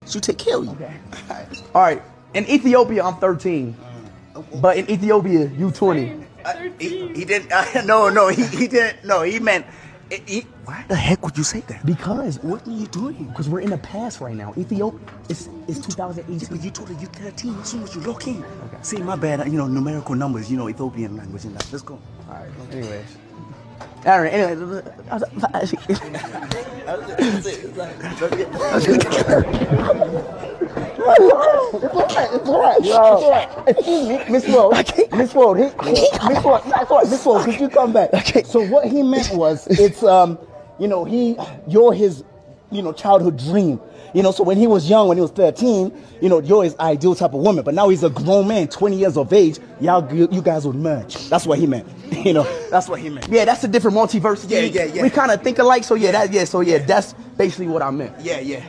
She'll take care of you. Okay. All right. In Ethiopia, I'm 13. But in Ethiopia, you 20. He didn't. No, he didn't. No, he meant. Why the heck would you say that? Because What are you doing? because we're in the past right now. Ethiopia it's 2018. But you told her you're 13. As soon as you look in. Okay. See, my bad. Numerical numbers. Ethiopian language and that. Let's go. All right. Anyways. All right. Anyway. It's all right. Excuse me, Miss World. Miss World. Miss World, could you come back? Okay. So what he meant was, it's you're his, childhood dream. So when he was young, when he was 13, you're his ideal type of woman. But now he's a grown man, 20 years of age. You guys would merge. That's what he meant. That's what he meant. Yeah, that's a different multiverse. Yeah. We kind of think alike, so that's basically what I meant. Yeah.